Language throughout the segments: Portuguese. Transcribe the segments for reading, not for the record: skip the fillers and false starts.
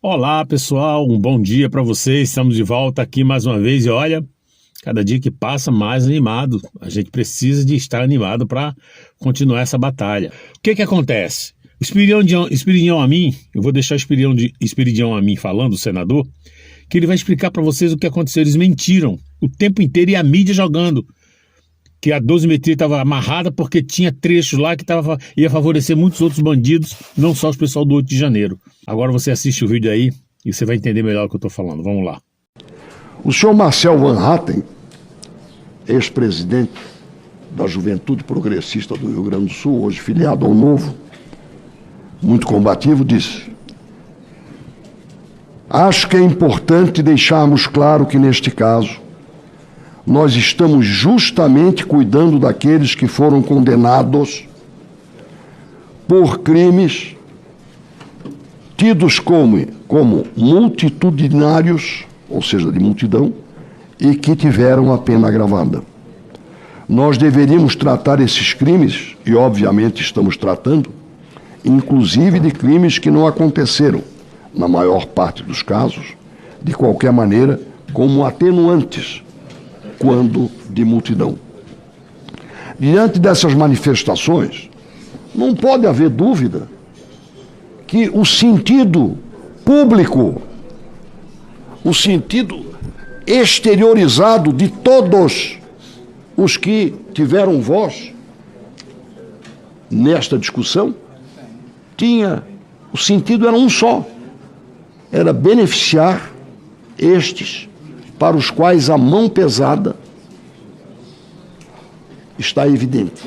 Olá, pessoal, um bom dia para vocês. Estamos de volta aqui mais uma vez e olha, cada dia que passa mais animado. A gente precisa de estar animado para continuar essa batalha. O que acontece? O Espiridião Amin, eu vou deixar o Espiridião Amin falando, o senador, que ele vai explicar para vocês o que aconteceu. Eles mentiram o tempo inteiro e a mídia jogando que a dosimetria estava amarrada porque tinha trechos lá que ia favorecer muitos outros bandidos, não só os pessoal do 8 de janeiro. Agora você assiste o vídeo aí e você vai entender melhor o que eu estou falando. Vamos lá. O senhor Marcel Van Hatten, ex-presidente da Juventude Progressista do Rio Grande do Sul, hoje filiado ao Novo, muito combativo, disse: acho que é importante deixarmos claro que, neste caso, nós estamos justamente cuidando daqueles que foram condenados por crimes tidos como multitudinários, ou seja, de multidão, e que tiveram a pena agravada. Nós deveríamos tratar esses crimes, e obviamente estamos tratando, inclusive de crimes que não aconteceram, na maior parte dos casos, de qualquer maneira, como atenuantes, quando de multidão. Diante dessas manifestações, não pode haver dúvida que o sentido público, o sentido exteriorizado de todos os que tiveram voz nesta discussão, o sentido era um só, era beneficiar estes para os quais a mão pesada está evidente.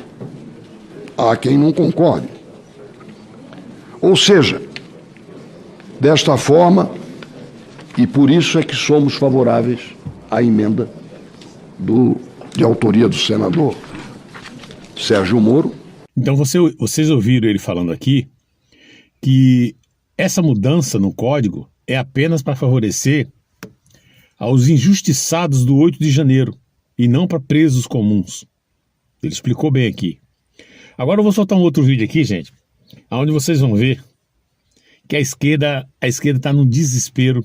Há quem não concorde. Ou seja, desta forma, e por isso é que somos favoráveis à emenda de autoria do senador Sérgio Moro. Então vocês ouviram ele falando aqui que essa mudança no código é apenas para favorecer aos injustiçados do 8 de janeiro e não para presos comuns. Ele explicou bem aqui. Agora eu vou soltar um outro vídeo aqui, gente, onde vocês vão ver que a esquerda está num desespero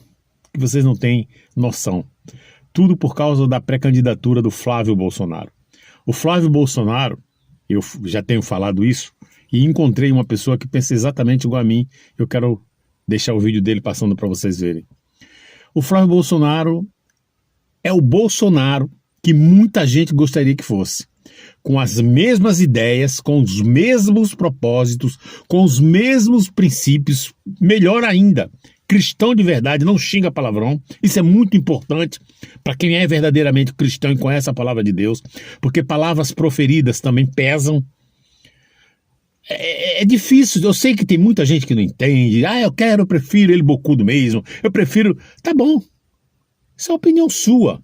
que vocês não têm noção. Tudo por causa da pré-candidatura do Flávio Bolsonaro. O Flávio Bolsonaro, eu já tenho falado isso, e encontrei uma pessoa que pensa exatamente igual a mim. Eu quero deixar o vídeo dele passando para vocês verem. O Flávio Bolsonaro é o Bolsonaro que muita gente gostaria que fosse. Com as mesmas ideias, com os mesmos propósitos, com os mesmos princípios, melhor ainda, cristão de verdade, não xinga palavrão. Isso é muito importante para quem é verdadeiramente cristão e conhece a palavra de Deus, porque palavras proferidas também pesam. É difícil, eu sei que tem muita gente que não entende. Eu prefiro ele bocudo mesmo, eu prefiro... Tá bom, isso é opinião sua.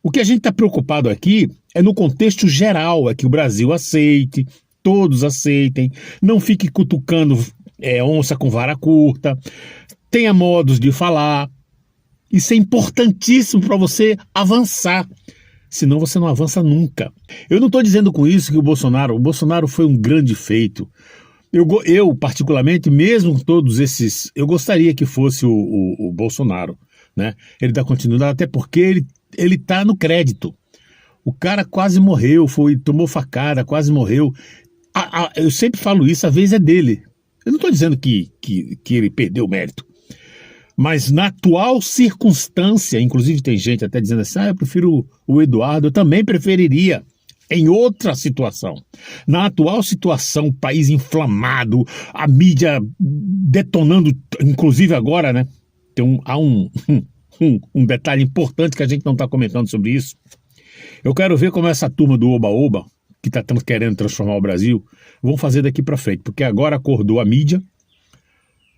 O que a gente está preocupado aqui é no contexto geral, é que o Brasil aceite, todos aceitem, não fique cutucando onça com vara curta, tenha modos de falar. Isso é importantíssimo para você avançar, senão você não avança nunca. Eu não estou dizendo com isso que o Bolsonaro foi um grande feito. Eu particularmente, mesmo todos esses, eu gostaria que fosse o Bolsonaro, né? Ele dá continuidade, até porque ele está no crédito. O cara quase morreu, tomou facada, quase morreu. Eu sempre falo isso, a vez é dele. Eu não estou dizendo que ele perdeu o mérito. Mas na atual circunstância, inclusive tem gente até dizendo assim, eu prefiro o Eduardo, eu também preferiria em outra situação. Na atual situação, país inflamado, a mídia detonando, inclusive agora, né? Há um detalhe importante que a gente não está comentando sobre isso. Eu quero ver como essa turma do Oba-Oba, que está querendo transformar o Brasil, vão fazer daqui para frente, porque agora acordou a mídia.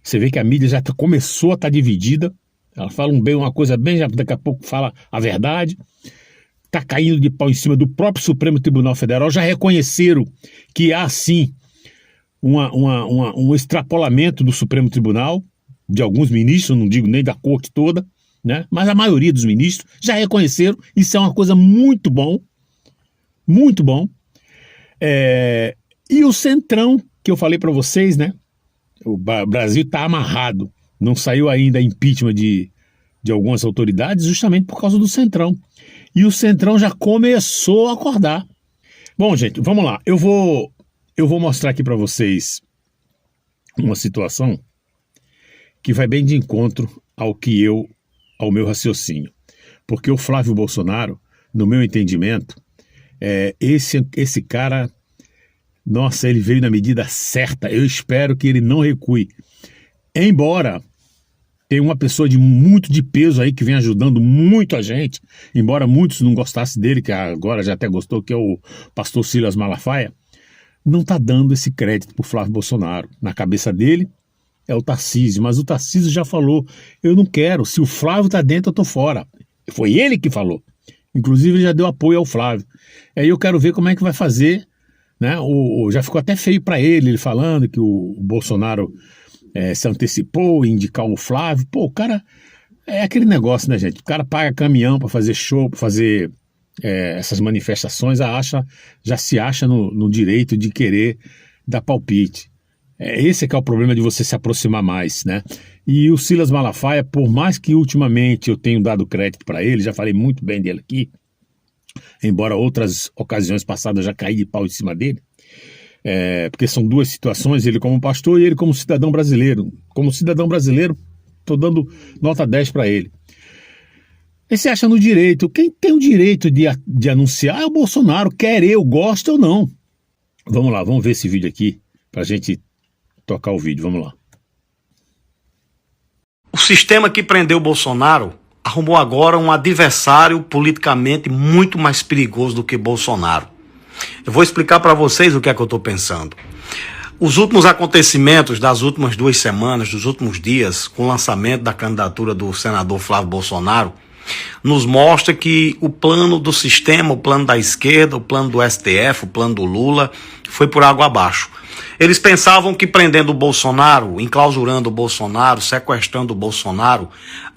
Você vê que a mídia já começou a estar dividida. Ela fala uma coisa bem, já daqui a pouco fala a verdade. Está caindo de pau em cima do próprio Supremo Tribunal Federal. Já reconheceram que há, sim, um extrapolamento do Supremo Tribunal, de alguns ministros, não digo nem da corte toda, né? Mas a maioria dos ministros já reconheceram. Isso é uma coisa muito bom. Muito bom. E o Centrão, que eu falei para vocês, né? O Brasil está amarrado. Não saiu ainda impeachment de algumas autoridades justamente por causa do Centrão. E o Centrão já começou a acordar. Bom, gente, vamos lá. Eu vou mostrar aqui para vocês uma situação que vai bem de encontro ao meu raciocínio. Porque o Flávio Bolsonaro, no meu entendimento, esse cara, nossa, ele veio na medida certa. Eu espero que ele não recue. Embora tenha uma pessoa muito de peso aí que vem ajudando muito a gente, embora muitos não gostassem dele, que agora já até gostou, que é o pastor Silas Malafaia, não está dando esse crédito para o Flávio Bolsonaro. Na cabeça dele é o Tarcísio, mas o Tarcísio já falou, eu não quero, se o Flávio está dentro eu estou fora. Foi ele que falou. Inclusive ele já deu apoio ao Flávio. Aí eu quero ver como é que vai fazer, né? Já ficou até feio para ele falando que o Bolsonaro se antecipou em indicar o Flávio. Pô, o cara é aquele negócio, né, gente? O cara paga caminhão para fazer show, para fazer essas manifestações, já se acha no direito de querer dar palpite. Esse é que é o problema de você se aproximar mais, né? E o Silas Malafaia, por mais que ultimamente eu tenho dado crédito para ele, já falei muito bem dele aqui, embora outras ocasiões passadas eu já caí de pau em cima dele, porque são duas situações, ele como pastor e ele como cidadão brasileiro. Como cidadão brasileiro, estou dando nota 10 para ele. E você acha no direito? Quem tem o direito de anunciar é o Bolsonaro, quer eu, gosto ou não. Vamos lá, vamos ver esse vídeo aqui, para a gente tocar o vídeo, vamos lá. O sistema que prendeu o Bolsonaro arrumou agora um adversário politicamente muito mais perigoso do que Bolsonaro. Eu vou explicar para vocês o que é que eu estou pensando. Os últimos acontecimentos das últimas 2 semanas, dos últimos dias, com o lançamento da candidatura do senador Flávio Bolsonaro, nos mostra que o plano do sistema, o plano da esquerda, o plano do STF, o plano do Lula, foi por água abaixo. Eles pensavam que prendendo o Bolsonaro, enclausurando o Bolsonaro, sequestrando o Bolsonaro,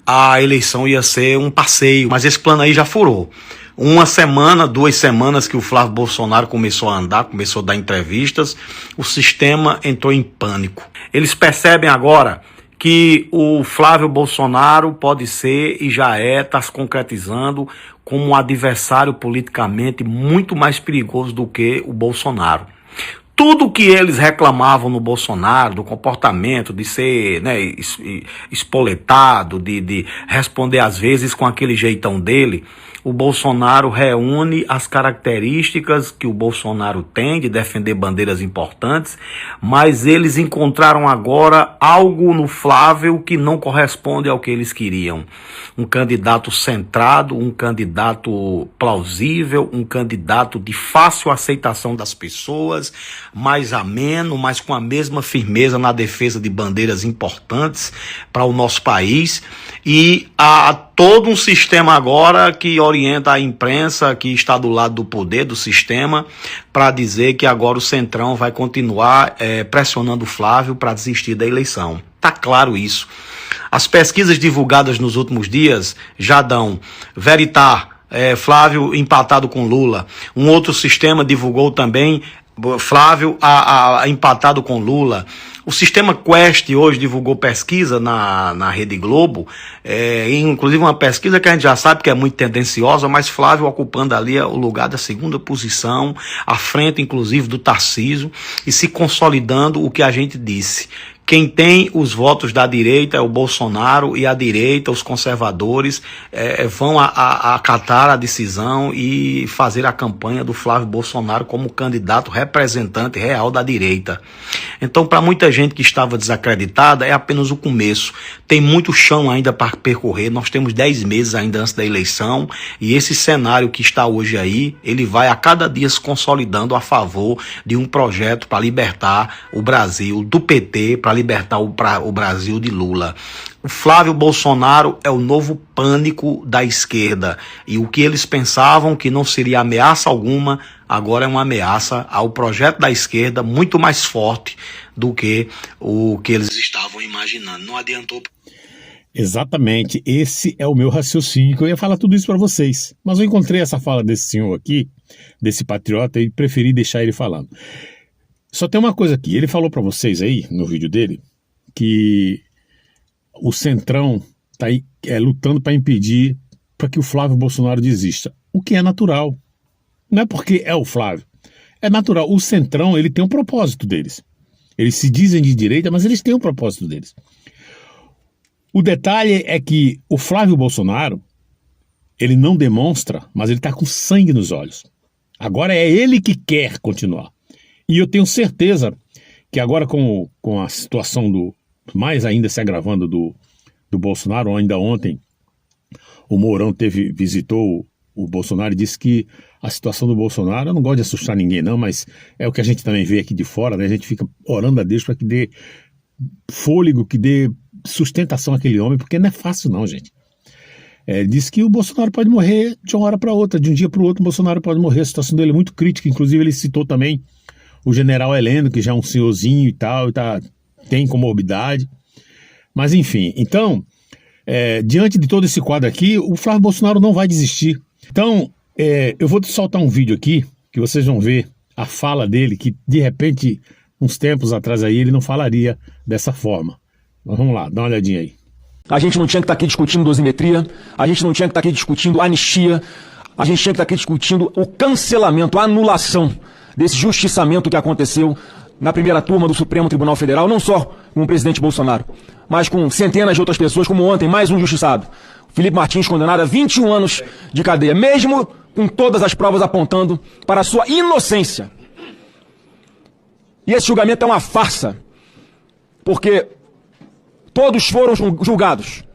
a eleição ia ser um passeio, mas esse plano aí já furou. 1 semana, 2 semanas que o Flávio Bolsonaro começou a andar, começou a dar entrevistas, o sistema entrou em pânico. Eles percebem agora que o Flávio Bolsonaro pode ser e já está se concretizando como um adversário politicamente muito mais perigoso do que o Bolsonaro. Tudo que eles reclamavam no Bolsonaro, do comportamento, de ser espoletado, de responder às vezes com aquele jeitão dele, o Bolsonaro reúne as características que o Bolsonaro tem de defender bandeiras importantes, mas eles encontraram agora algo no Flávio que não corresponde ao que eles queriam. Um candidato centrado, um candidato plausível, um candidato de fácil aceitação das pessoas, mais ameno, mas com a mesma firmeza na defesa de bandeiras importantes para o nosso país. E há todo um sistema agora que orienta a imprensa que está do lado do poder, do sistema, para dizer que agora o Centrão vai continuar pressionando o Flávio para desistir da eleição. Está claro isso. As pesquisas divulgadas nos últimos dias já dão Veritar, Flávio empatado com Lula. Um outro sistema divulgou também Flávio empatado com Lula. O sistema Quest hoje divulgou pesquisa na Rede Globo, inclusive uma pesquisa que a gente já sabe que é muito tendenciosa, mas Flávio ocupando ali o lugar da 2ª posição, à frente inclusive do Tarcísio, e se consolidando o que a gente disse. Quem tem os votos da direita é o Bolsonaro, e a direita, os conservadores, vão acatar a decisão e fazer a campanha do Flávio Bolsonaro como candidato representante real da direita. Então, para muita gente que estava desacreditada, é apenas o começo. Tem muito chão ainda para percorrer, nós temos 10 meses ainda antes da eleição, e esse cenário que está hoje aí, ele vai a cada dia se consolidando a favor de um projeto para libertar o Brasil do PT, para libertar o Brasil de Lula. O Flávio Bolsonaro é o novo pânico da esquerda, e o que eles pensavam que não seria ameaça alguma, agora é uma ameaça ao projeto da esquerda muito mais forte do que o que eles estavam imaginando. Não adiantou. Exatamente, esse é o meu raciocínio, que eu ia falar tudo isso para vocês, mas eu encontrei essa fala desse senhor aqui, desse patriota, e preferi deixar ele falando. Só tem uma coisa aqui, ele falou para vocês aí, no vídeo dele, que o Centrão está lutando para impedir para que o Flávio Bolsonaro desista. O que é natural. Não é porque é o Flávio. É natural. O Centrão, ele tem um propósito deles. Eles se dizem de direita, mas eles têm um propósito deles. O detalhe é que o Flávio Bolsonaro, ele não demonstra, mas ele está com sangue nos olhos. Agora é ele que quer continuar. E eu tenho certeza que agora com a situação mais ainda se agravando do Bolsonaro, ainda ontem o Mourão visitou o Bolsonaro e disse que a situação do Bolsonaro, eu não gosto de assustar ninguém não, mas é o que a gente também vê aqui de fora, né? A gente fica orando a Deus para que dê fôlego, que dê sustentação àquele homem, porque não é fácil não, gente. Diz que o Bolsonaro pode morrer de uma hora para outra, de um dia para o outro o Bolsonaro pode morrer, a situação dele é muito crítica, inclusive ele citou também o general Heleno, que já é um senhorzinho e tal, tem comorbidade, mas enfim, então, diante de todo esse quadro aqui, o Flávio Bolsonaro não vai desistir. Então, eu vou te soltar um vídeo aqui, que vocês vão ver a fala dele, que de repente, uns tempos atrás aí, ele não falaria dessa forma. Mas vamos lá, dá uma olhadinha aí. A gente não tinha que estar aqui discutindo dosimetria, a gente não tinha que estar aqui discutindo anistia, a gente tinha que estar aqui discutindo o cancelamento, a anulação desse justiçamento que aconteceu na primeira turma do Supremo Tribunal Federal, não só com o presidente Bolsonaro, mas com centenas de outras pessoas, como ontem, mais um justiçado. Felipe Martins, condenado a 21 anos de cadeia, mesmo com todas as provas apontando para a sua inocência. E esse julgamento é uma farsa, porque todos foram julgados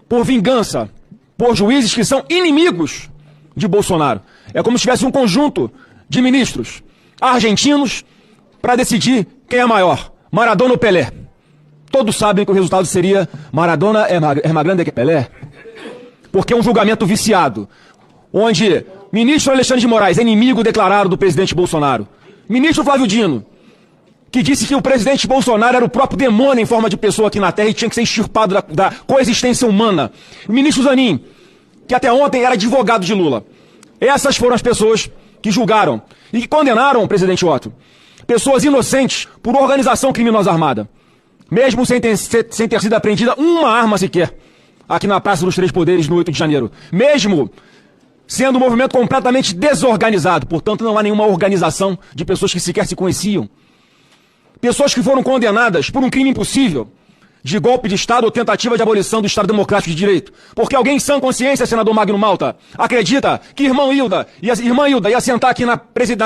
por vingança, por juízes que são inimigos de Bolsonaro. É como se tivesse um conjunto de ministros argentinos para decidir quem é maior, Maradona ou Pelé. Todos sabem que o resultado seria Maradona é mais grande que Pelé. Porque é um julgamento viciado, onde ministro Alexandre de Moraes, inimigo declarado do presidente Bolsonaro, ministro Flávio Dino, que disse que o presidente Bolsonaro era o próprio demônio em forma de pessoa aqui na Terra e tinha que ser extirpado da coexistência humana. O ministro Zanin, que até ontem era advogado de Lula. Essas foram as pessoas que julgaram e que condenaram o presidente Otto. Pessoas inocentes por organização criminosa armada. Mesmo sem ter sido apreendida uma arma sequer aqui na Praça dos Três Poderes no 8 de janeiro. Mesmo sendo um movimento completamente desorganizado. Portanto, não há nenhuma organização de pessoas que sequer se conheciam. Pessoas que foram condenadas por um crime impossível, de golpe de Estado ou tentativa de abolição do Estado Democrático de Direito. Porque alguém em sã consciência, senador Magno Malta, acredita que irmã Hilda ia sentar aqui na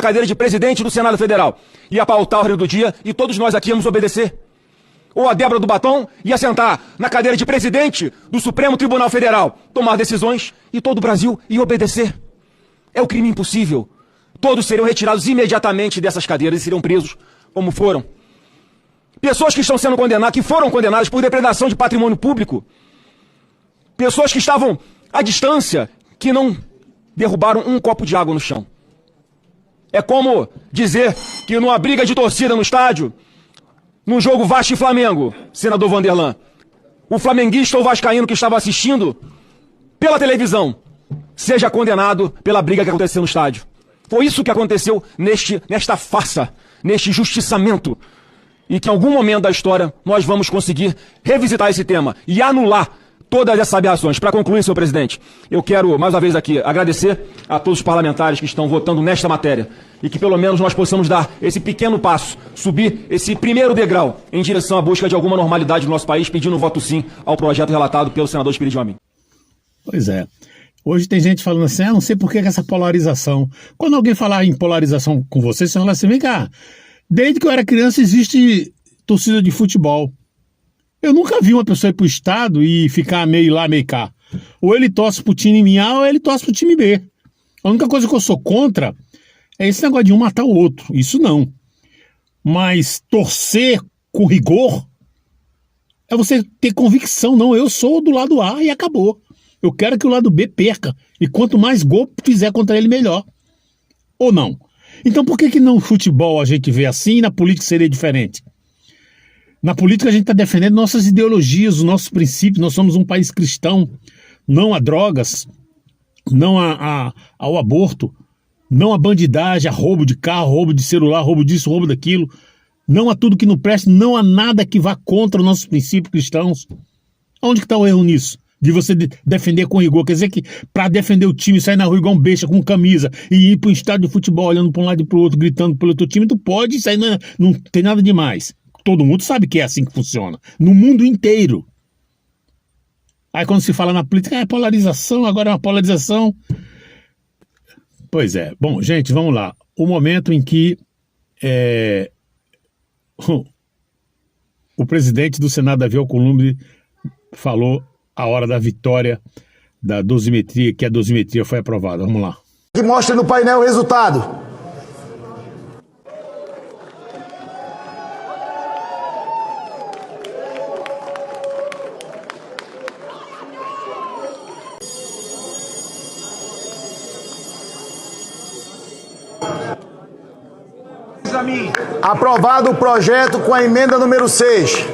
cadeira de presidente do Senado Federal, ia pautar a ordem do dia e todos nós aqui íamos obedecer. Ou a Débora do Batom ia sentar na cadeira de presidente do Supremo Tribunal Federal, tomar decisões e todo o Brasil ia obedecer. É o crime impossível. Todos seriam retirados imediatamente dessas cadeiras e seriam presos como foram. Pessoas que estão sendo condenadas, que foram condenadas por depredação de patrimônio público. Pessoas que estavam à distância, que não derrubaram um copo de água no chão. É como dizer que numa briga de torcida no estádio, num jogo Vasco e Flamengo, senador Vanderlan, o flamenguista ou vascaíno que estava assistindo pela televisão seja condenado pela briga que aconteceu no estádio. Foi isso que aconteceu nesta farsa, neste justiçamento. E que em algum momento da história nós vamos conseguir revisitar esse tema e anular todas essas aberrações. Para concluir, senhor presidente, eu quero mais uma vez aqui agradecer a todos os parlamentares que estão votando nesta matéria e que pelo menos nós possamos dar esse pequeno passo, subir esse primeiro degrau em direção à busca de alguma normalidade no nosso país, pedindo um voto sim ao projeto relatado pelo senador Espírito Amin. Pois é. Hoje tem gente falando assim, não sei por que essa polarização. Quando alguém falar em polarização com você fala assim, vem cá, desde que eu era criança existe torcida de futebol. Eu nunca vi uma pessoa ir pro estado e ficar meio lá, meio cá. Ou ele torce pro time A ou ele torce pro time B. A única coisa que eu sou contra é esse negócio de um matar o outro. Isso não. Mas torcer com rigor é você ter convicção. Não, eu sou do lado A e acabou. Eu quero que o lado B perca. E quanto mais gol fizer contra ele, melhor. Ou não? Então por que no futebol a gente vê assim e na política seria diferente? Na política a gente está defendendo nossas ideologias, os nossos princípios. Nós somos um país cristão, não a drogas, não ao aborto, não a bandidagem, a roubo de carro, roubo de celular, roubo disso, roubo daquilo, não a tudo que não presta, não a nada que vá contra os nossos princípios cristãos. Onde que está o erro nisso? De você defender com rigor. Quer dizer que para defender o time, sair na rua igual um besta com camisa e ir para um estádio de futebol olhando para um lado e para o outro, gritando pelo teu time, tu pode, isso aí não tem nada demais. Todo mundo sabe que é assim que funciona. No mundo inteiro. Aí quando se fala na política, é polarização, agora é uma polarização. Pois é. Bom, gente, vamos lá. O momento em que o presidente do Senado, Davi Alcolumbre, falou a hora da vitória da dosimetria, que a dosimetria foi aprovada. Vamos lá. Que mostra no painel o resultado. Aprovado o projeto com a emenda número 6.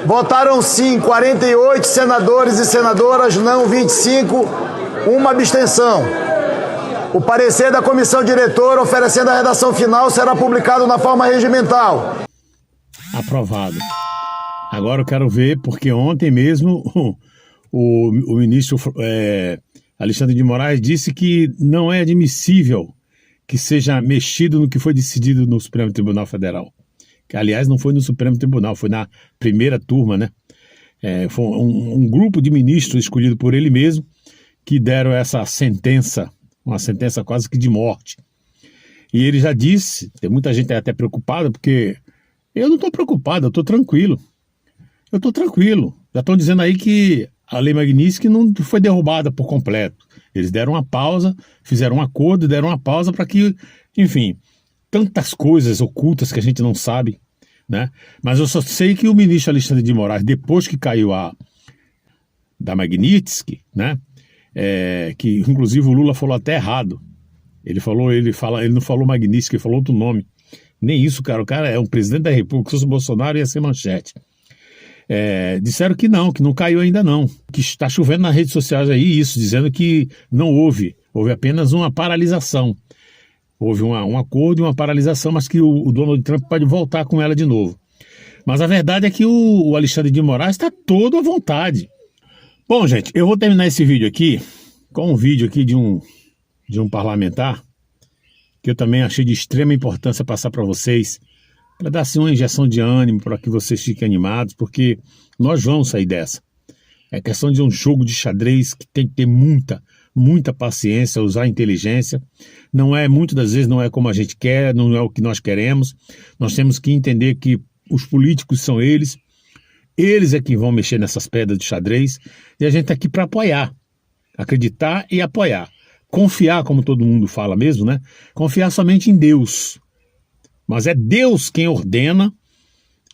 Votaram sim 48 senadores e senadoras, não 25, uma abstenção. O parecer da comissão diretora oferecendo a redação final será publicado na forma regimental. Aprovado. Agora eu quero ver, porque ontem mesmo o ministro Alexandre de Moraes disse que não é admissível que seja mexido no que foi decidido no Supremo Tribunal Federal. Que, aliás, não foi no Supremo Tribunal, foi na primeira turma, né? Foi um grupo de ministros escolhido por ele mesmo que deram essa sentença, uma sentença quase que de morte. E ele já disse, tem muita gente até preocupada, porque eu não estou preocupado, eu estou tranquilo. Eu estou tranquilo. Já estão dizendo aí que a Lei Magnitsky não foi derrubada por completo. Eles deram uma pausa, fizeram um acordo e deram uma pausa para que, enfim, tantas coisas ocultas que a gente não sabe, né? Mas eu só sei que o ministro Alexandre de Moraes, depois que caiu a da Magnitsky, né? Que inclusive o Lula falou até errado. Ele não falou Magnitsky, ele falou outro nome. Nem isso, cara. O cara é um presidente da República. Se fosse o Bolsonaro, ia ser manchete. Disseram que não caiu ainda não, que está chovendo nas redes sociais aí isso, dizendo que não houve apenas uma paralisação, houve um acordo e uma paralisação, mas que o Donald Trump pode voltar com ela de novo. Mas a verdade é que o Alexandre de Moraes está todo à vontade. Bom, gente, eu vou terminar esse vídeo aqui com um vídeo aqui de um parlamentar que eu também achei de extrema importância passar para vocês, para dar assim uma injeção de ânimo, para que vocês fiquem animados, porque nós vamos sair dessa. É questão de um jogo de xadrez que tem que ter muita paciência, usar a inteligência. Muitas das vezes não é como a gente quer, não é o que nós queremos. Nós temos que entender que os políticos são eles é que vão mexer nessas pedras de xadrez, e a gente está aqui para apoiar, acreditar e apoiar. Confiar, como todo mundo fala mesmo, né? Confiar somente em Deus. Mas é Deus quem ordena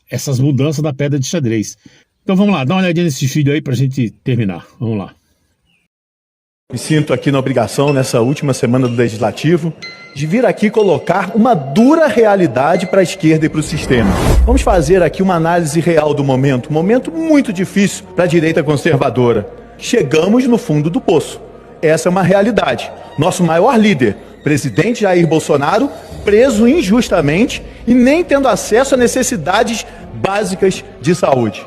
essas mudanças da pedra de xadrez. Então vamos lá, dá uma olhadinha nesse vídeo aí pra gente terminar. Vamos lá. Me sinto aqui na obrigação, nessa última semana do Legislativo, de vir aqui colocar uma dura realidade para a esquerda e para o sistema. Vamos fazer aqui uma análise real do momento, um momento muito difícil para a direita conservadora. Chegamos no fundo do poço. Essa é uma realidade. Nosso maior líder, presidente Jair Bolsonaro, preso injustamente e nem tendo acesso a necessidades básicas de saúde.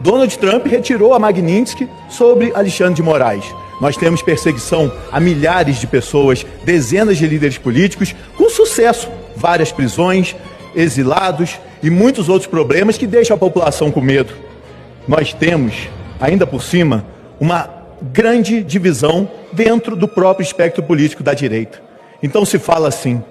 Donald Trump retirou a Magnitsky sobre Alexandre de Moraes. Nós temos perseguição a milhares de pessoas, dezenas de líderes políticos, com sucesso. Várias prisões, exilados e muitos outros problemas que deixam a população com medo. Nós temos, ainda por cima, uma grande divisão dentro do próprio espectro político da direita. Então se fala assim,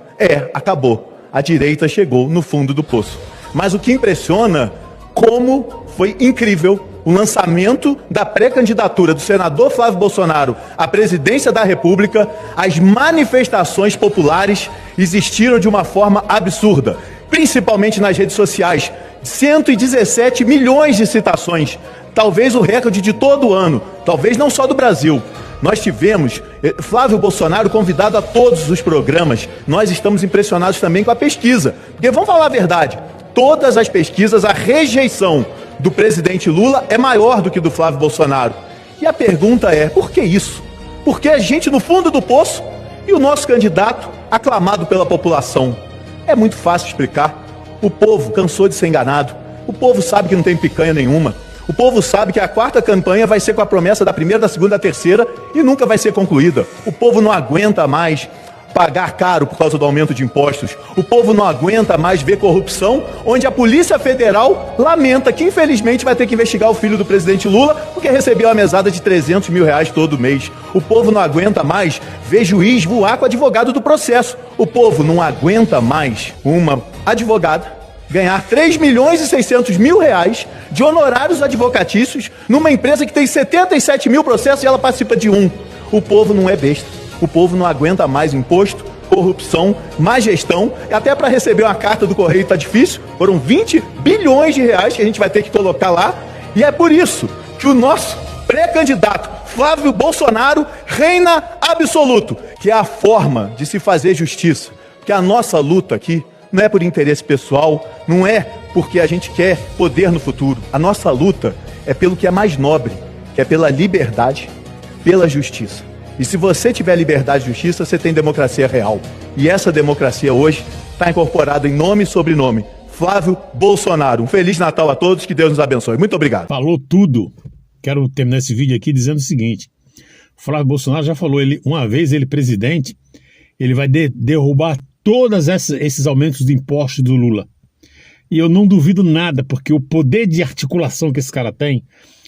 acabou, a direita chegou no fundo do poço. Mas o que impressiona, como foi incrível o lançamento da pré-candidatura do senador Flávio Bolsonaro à presidência da República. As manifestações populares existiram de uma forma absurda, principalmente nas redes sociais. 117 milhões de citações, talvez o recorde de todo o ano, talvez não só do Brasil. Nós tivemos Flávio Bolsonaro convidado a todos os programas. Nós estamos impressionados também com a pesquisa, porque vamos falar a verdade, todas as pesquisas, a rejeição do presidente Lula é maior do que do Flávio Bolsonaro. E a pergunta é, por que isso? Por que a gente no fundo do poço e o nosso candidato aclamado pela população? É muito fácil explicar. O povo cansou de ser enganado. O povo sabe que não tem picanha nenhuma. O povo sabe que a quarta campanha vai ser com a promessa da primeira, da segunda, da terceira e nunca vai ser concluída. O povo não aguenta mais pagar caro por causa do aumento de impostos. O povo não aguenta mais ver corrupção, onde a Polícia Federal lamenta que infelizmente vai ter que investigar o filho do presidente Lula porque recebeu uma mesada de 300 mil reais todo mês. O povo não aguenta mais ver juiz voar com o advogado do processo. O povo não aguenta mais uma advogada ganhar 3 milhões e 600 mil reais de honorários advocatícios numa empresa que tem 77 mil processos e ela participa de um. O povo não é besta. O povo não aguenta mais imposto, corrupção, má gestão. E até para receber uma carta do Correio está difícil. Foram 20 bilhões de reais que a gente vai ter que colocar lá. E é por isso que o nosso pré-candidato Flávio Bolsonaro reina absoluto, que é a forma de se fazer justiça. Porque a nossa luta aqui não é por interesse pessoal, não é porque a gente quer poder no futuro. A nossa luta é pelo que é mais nobre, que é pela liberdade, pela justiça. E se você tiver liberdade e justiça, você tem democracia real. E essa democracia hoje está incorporada em nome e sobrenome. Flávio Bolsonaro. Um Feliz Natal a todos, que Deus nos abençoe. Muito obrigado. Falou tudo. Quero terminar esse vídeo aqui dizendo o seguinte. Flávio Bolsonaro já falou, uma vez ele presidente, ele vai derrubar todos esses aumentos de impostos do Lula. E eu não duvido nada, porque o poder de articulação que esse cara tem,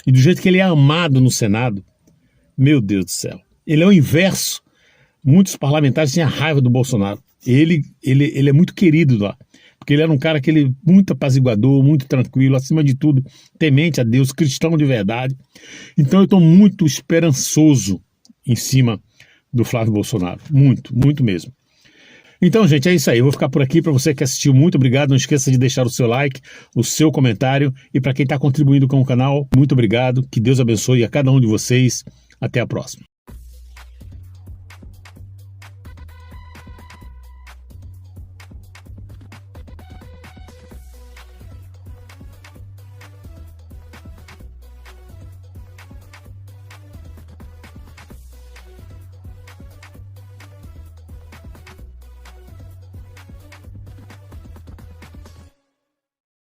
e do jeito que ele é amado no Senado, meu Deus do céu. Ele é o inverso. Muitos parlamentares tinham raiva do Bolsonaro. Ele é muito querido lá, porque ele era um cara muito apaziguador, muito tranquilo, acima de tudo, temente a Deus, cristão de verdade. Então eu estou muito esperançoso em cima do Flávio Bolsonaro. Muito, muito mesmo. Então, gente, é isso aí. Eu vou ficar por aqui. Para você que assistiu, muito obrigado. Não esqueça de deixar o seu like, o seu comentário. E para quem está contribuindo com o canal, muito obrigado. Que Deus abençoe a cada um de vocês. Até a próxima.